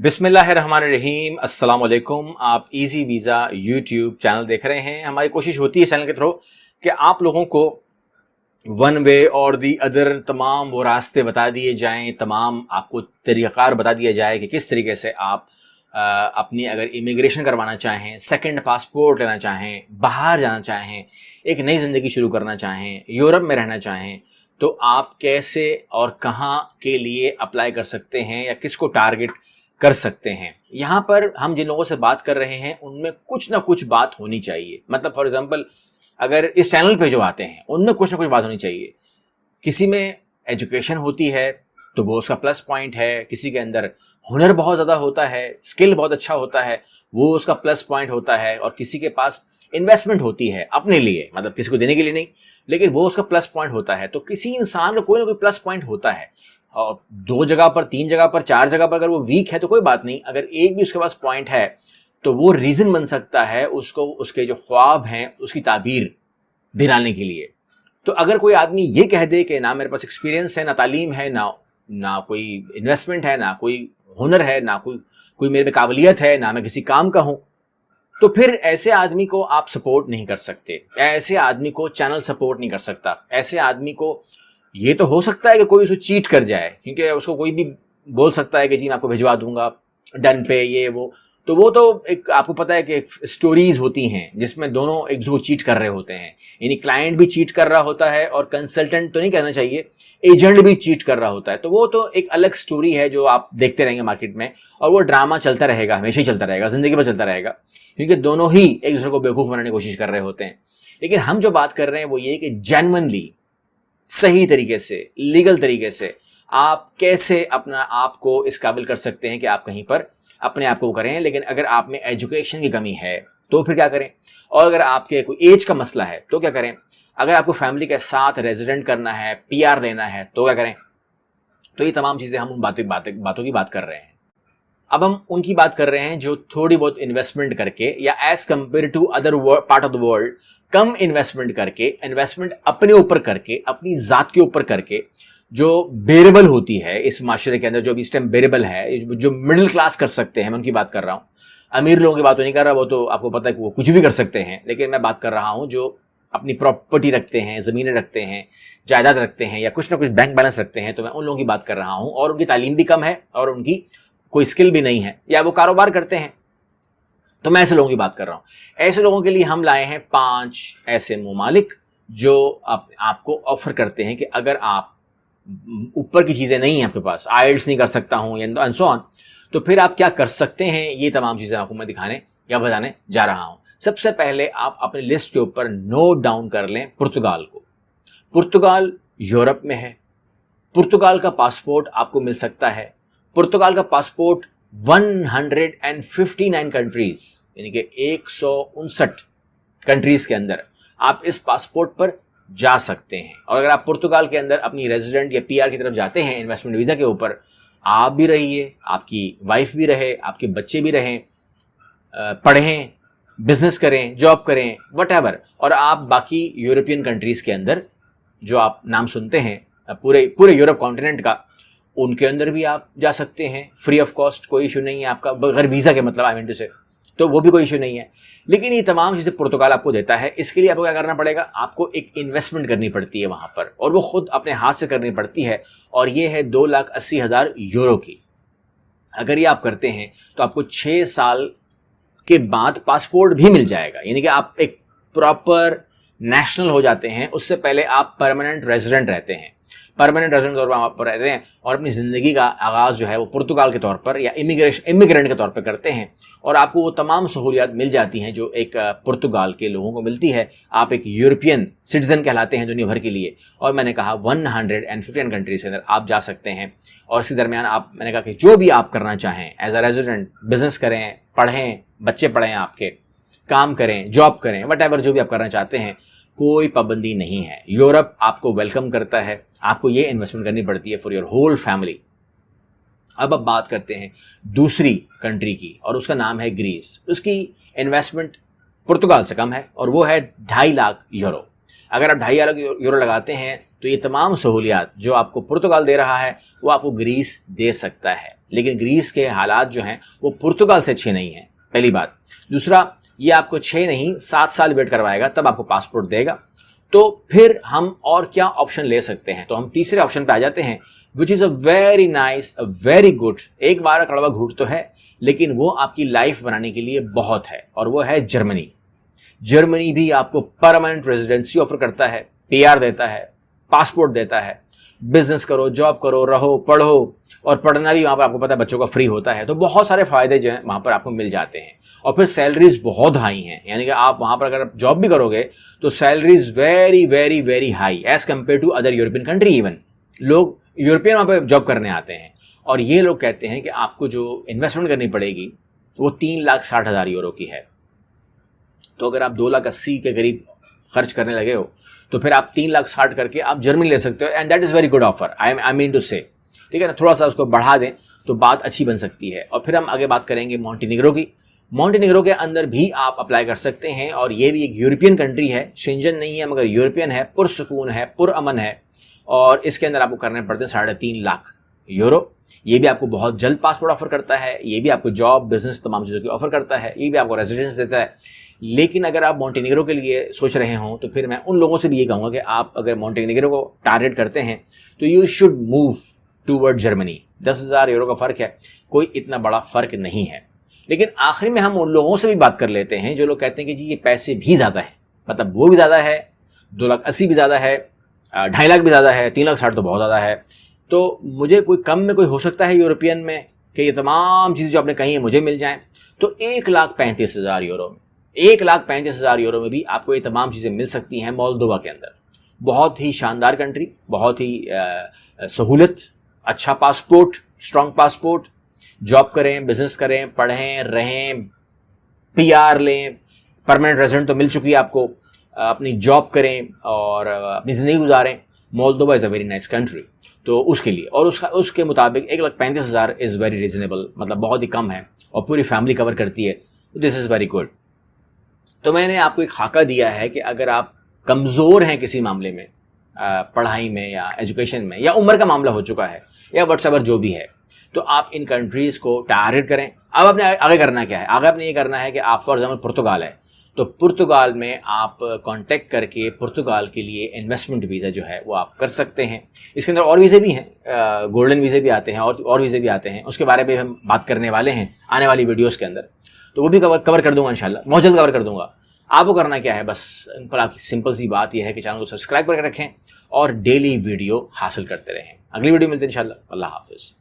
बिस्मिल्लाहिर्रहमानिर्रहीम अस्सलाम वालेकुम। आप इजी वीज़ा यूट्यूब चैनल देख रहे हैं। हमारी कोशिश होती है चैनल के थ्रू कि आप लोगों को वन वे और दी अदर तमाम वो रास्ते बता दिए जाएं, तमाम आपको तरीक़ाकार बता दिया जाए कि किस तरीके से आप अपनी अगर इमिग्रेशन करवाना चाहें, सेकंड पासपोर्ट लेना चाहें, बाहर जाना चाहें, एक नई ज़िंदगी शुरू करना चाहें, यूरोप में रहना चाहें, तो आप कैसे और कहाँ के लिए अप्लाई कर सकते हैं या किसको टारगेट कर सकते हैं। यहाँ पर हम जिन लोगों से बात कर रहे हैं उनमें कुछ ना कुछ बात होनी चाहिए। मतलब फॉर एग्जांपल अगर इस चैनल पे जो आते हैं उनमें कुछ ना कुछ बात होनी चाहिए। किसी में एजुकेशन होती है तो वो उसका प्लस पॉइंट है, किसी के अंदर हुनर बहुत ज़्यादा होता है, स्किल बहुत अच्छा होता है, वो उसका प्लस पॉइंट होता है, और किसी के पास इन्वेस्टमेंट होती है अपने लिए, मतलब किसी को देने के लिए नहीं, लेकिन वो उसका प्लस पॉइंट होता है। तो किसी इंसान का कोई ना कोई प्लस पॉइंट होता है, और दो जगह पर, तीन जगह पर, चार जगह पर अगर वो वीक है तो कोई बात नहीं, अगर एक भी उसके पास पॉइंट है तो वो रीज़न बन सकता है उसको उसके जो ख्वाब हैं उसकी ताबीर दिलाने के लिए। तो अगर कोई आदमी ये कह दे कि ना मेरे पास एक्सपीरियंस है, ना तालीम है, ना कोई इन्वेस्टमेंट है, ना कोई हुनर है, ना कोई मेरे में काबिलियत है, ना मैं किसी काम का हूं, तो फिर ऐसे आदमी को आप सपोर्ट नहीं कर सकते, ऐसे आदमी को चैनल सपोर्ट नहीं कर सकता। ऐसे आदमी को ये तो हो सकता है कि कोई उसको चीट कर जाए, क्योंकि उसको कोई भी बोल सकता है कि जी मैं आपको भिजवा दूंगा डन पे, ये वो तो एक आपको पता है कि स्टोरीज होती हैं जिसमें दोनों एक दूसरे को चीट कर रहे होते हैं। यानी क्लाइंट भी चीट कर रहा होता है और कंसल्टेंट तो नहीं कहना चाहिए, एजेंट भी चीट कर रहा होता है। तो वो तो एक अलग स्टोरी है जो आप देखते रहेंगे मार्केट में, और वो ड्रामा चलता रहेगा, हमेशा ही चलता रहेगा, जिंदगी भर चलता रहेगा, क्योंकि दोनों ही एक दूसरे को बेवकूफ़ बनाने की कोशिश कर रहे होते हैं। लेकिन हम जो बात कर रहे हैं वो ये कि जेन्युइनली सही तरीके से, लीगल तरीके से आप कैसे अपना आप को इस काबिल कर सकते हैं कि आप कहीं पर अपने आप को करें। लेकिन अगर आप में एजुकेशन की कमी है तो फिर क्या करें, और अगर आपके कोई एज का मसला है तो क्या करें, अगर आपको फैमिली के साथ रेजिडेंट करना है, पीआर लेना है तो क्या करें। तो ये तमाम चीज़ें हम उन बातों की बात कर रहे हैं। अब हम उनकी बात कर रहे हैं जो थोड़ी बहुत इन्वेस्टमेंट करके, या as compare to other part of the world कम इन्वेस्टमेंट करके, इन्वेस्टमेंट अपने ऊपर करके, अपनी ज़ात के ऊपर करके, जो बेरेबल होती है इस माशरे के अंदर, जो अभी इस टाइम बेरेबल है, जो मिडिल क्लास कर सकते हैं, मैं उनकी बात कर रहा हूँ। अमीर लोगों की बात तो नहीं कर रहा, वो तो आपको पता है कि वो कुछ भी कर सकते हैं, लेकिन मैं बात कर रहा हूँ जो अपनी प्रॉपर्टी रखते हैं, ज़मीनें रखते हैं, जायदाद रखते हैं, या कुछ ना कुछ बैंक बैलेंस रखते हैं। तो मैं उन लोगों की बात कर रहा हूँ, और उनकी तालीम भी कम है और उनकी कोई स्किल भी नहीं है, या वो कारोबार करते हैं। तो मैं ऐसे लोगों की बात कर रहा हूँ। ऐसे लोगों के लिए हम लाए हैं 5 ऐसे ममालिक जो आपको ऑफर करते हैं कि अगर आप ऊपर की चीज़ें नहीं है आपके पास, आइल्स नहीं कर सकता हूँ एंड सो ऑन, तो फिर आप क्या कर सकते हैं। ये तमाम चीज़ें आपको मैं दिखाने या बताने जा रहा हूँ। सबसे पहले आप अपनी लिस्ट के ऊपर नोट डाउन कर लें पुर्तगाल को। पुर्तगाल यूरोप में है। पुर्तगाल का पासपोर्ट आपको मिल सकता है। पुर्तगाल का पासपोर्ट 159 कंट्रीज, यानी कि 159 कंट्रीज के अंदर आप इस पासपोर्ट पर जा सकते हैं। और अगर आप पुर्तगाल के अंदर अपनी रेजिडेंट या पीआर की तरफ जाते हैं इन्वेस्टमेंट वीज़ा के ऊपर, आप भी रहिए, आपकी वाइफ भी रहे, आपके बच्चे भी रहें, पढ़ें, बिजनेस करें, जॉब करें, वटएवर, और आप बाकी यूरोपियन कंट्रीज़ के अंदर जो आप नाम सुनते हैं पूरे यूरोप कॉन्टिनेंट का, उनके अंदर भी आप जा सकते हैं फ्री ऑफ कॉस्ट। कोई इशू नहीं है आपका, बगैर वीज़ा के, मतलब आई मीन टू से, तो वो भी कोई इशू नहीं है। लेकिन ये तमाम चीज़ें पुर्तगाल आपको देता है। इसके लिए आपको क्या करना पड़ेगा, आपको एक इन्वेस्टमेंट करनी पड़ती है वहाँ पर, और वो खुद अपने हाथ से करनी पड़ती है, और ये है 2,80,000 यूरो की। अगर ये आप करते हैं तो आपको 6 साल के बाद पासपोर्ट भी मिल जाएगा, यानी कि आप एक प्रॉपर नेशनल हो जाते हैं। उससे पहले आप परमानेंट रेजिडेंट रहते हैं, परमानेंट रेजिडेंट तौर पर आप रहते हैं, और अपनी ज़िंदगी का आगाज़ जो है वो पुर्तगाल के तौर पर या इमिग्रेंट के तौर पर करते हैं, और आपको वो तमाम सहूलियात मिल जाती हैं जो एक पुर्तगाल के लोगों को मिलती है। आप एक यूरोपियन सिटीज़न कहलाते हैं दुनिया भर के लिए। और मैंने कहा 115 कंट्रीज के अंदर आप जा सकते हैं, और इसी दरमियान मैंने कहा कि जो भी आप करना चाहें एज अ रेजिडेंट, बिजनेस करें, पढ़ें, बच्चे पढ़ें, आपके काम करें, जॉब करें, वटएवर, जो भी आप करना चाहते हैं, कोई पाबंदी नहीं है। यूरोप आपको वेलकम करता है। आपको ये इन्वेस्टमेंट करनी पड़ती है फॉर योर होल फैमिली। अब बात करते हैं दूसरी कंट्री की, और उसका नाम है ग्रीस। उसकी इन्वेस्टमेंट पुर्तगाल से कम है, और वो है 2.5 लाख यूरो। अगर आप 2.5 लाख यूरो लगाते हैं तो ये तमाम सहूलियात जो आपको पुर्तगाल दे रहा है वो आपको ग्रीस दे सकता है। लेकिन ग्रीस के हालात जो हैं वो पुर्तगाल से अच्छे नहीं हैं, पहली बात। दूसरा, ये आपको 6 नहीं 7 साल वेट करवाएगा, तब आपको पासपोर्ट देगा। तो फिर हम और क्या ऑप्शन ले सकते हैं? तो हम तीसरे ऑप्शन पे आ जाते हैं, which is a very nice, a very good, एक बार कड़वा घूट तो है, लेकिन वो आपकी लाइफ बनाने के लिए बहुत है, और वो है जर्मनी। जर्मनी भी आपको परमानेंट रेजिडेंसी ऑफर करता है, पीआर देता है, पासपोर्ट देता है, बिजनेस करो, जॉब करो, रहो, पढ़ो, और पढ़ना भी वहाँ पर आपको पता है बच्चों का फ्री होता है। तो बहुत सारे फायदे जो हैं वहाँ पर आपको मिल जाते हैं, और फिर सैलरीज बहुत हाई हैं, यानी कि आप वहाँ पर अगर जॉब भी करोगे तो salaries very very very high as compare to other European country. Even लोग यूरोपियन वहाँ पर जॉब करने आते हैं, और ये लोग कहते हैं कि आपको जो इन्वेस्टमेंट करनी पड़ेगी वो 3,60,000 यूरो की है। तो अगर आप 2,80,000 के करीब खर्च करने लगे हो तो फिर आप 3,60,000 करके आप जर्मनी ले सकते हो, and that is very good offer, I mean to say, ठीक है ना। थोड़ा सा उसको बढ़ा दें तो बात अच्छी बन सकती है। और फिर हम आगे बात करेंगे मॉन्टेनिग्रो की। मॉन्टेनिग्रो के अंदर भी आप अप्लाई कर सकते हैं, और ये भी एक यूरोपियन कंट्री है, शेंजन नहीं है मगर यूरोपियन है, पुरसकून है, पुरअमन है, और इसके अंदर आपको करने पड़ते हैं 3.5 लाख यूरो। ये भी आपको बहुत जल्द पासपोर्ट ऑफर करता है, ये भी आपको जॉब, बिजनेस, तमाम चीज़ों की ऑफर करता है, ये भी आपको रेजिडेंस देता है। लेकिन अगर आप मॉन्टेनिग्रो के लिए सोच रहे हों तो फिर मैं उन लोगों से भी ये कहूँगा कि आप अगर मॉन्टेनिग्रो को टारगेट करते हैं तो you should move toward Germany. 10,000 euro का फ़र्क है, कोई इतना बड़ा फ़र्क नहीं है। लेकिन आखिर में हम उन लोगों से भी बात कर लेते हैं जो लोग कहते हैं कि जी ये पैसे भी ज़्यादा है, मतलब वो भी ज़्यादा है, 2,80,000 भी ज़्यादा है, 2.5 लाख भी ज़्यादा है, 3,60,000 तो बहुत ज़्यादा है। तो मुझे कोई कम में कोई हो सकता है यूरोपियन में कि ये तमाम चीज़ें जो आपने कही हैं मुझे मिल जाएं? तो 1,35,000 यूरो में, 1,35,000 यूरो में भी आपको ये तमाम चीज़ें मिल सकती हैं मोल्दोवा के अंदर। बहुत ही शानदार कंट्री, बहुत ही सहूलत, अच्छा पासपोर्ट, स्ट्रॉन्ग पासपोर्ट, जॉब करें, बिजनेस करें, पढ़ें, रहें, पीआर लें, परमानेंट रेजिडेंट तो मिल चुकी है आपको, अपनी जॉब करें और अपनी ज़िंदगी गुजारें। Moldova is a very nice country, तो उसके लिए, और उसके मुताबिक 1,35,000 इज़ वेरी रीजनेबल, मतलब बहुत ही कम है, और पूरी फैमिली कवर करती है। This is very good. तो मैंने आपको एक खाका दिया है कि अगर आप कमज़ोर हैं किसी मामले में, पढ़ाई में या एजुकेशन में, या उम्र का मामला हो चुका है, या व्हाट्सएवर जो भी है, तो आप इन कंट्रीज़ को टारगेट करें। अब आपने आगे करना क्या है? आगे आपने ये करना है कि आप फॉर एग्जाम्पल पुर्तगाल है, तो पुर्तगाल में आप कांटेक्ट करके पुर्तगाल के लिए इन्वेस्टमेंट वीज़ा जो है वो आप कर सकते हैं। इसके अंदर और वीज़े भी हैं, गोल्डन वीज़े भी आते हैं, और वीज़े भी आते हैं, उसके बारे में हम बात करने वाले हैं आने वाली वीडियोज़ के अंदर, तो वो भी कवर कर दूंगा इंशाल्लाह, बहुत जल्द कवर कर दूंगा। आपको करना क्या है? बस सिंपल सी बात यह है कि चैनल को सब्सक्राइब करके रखें और डेली वीडियो हासिल करते रहें। अगली वीडियो मिलते हैं इंशाल्लाह। अल्लाह हाफिज़।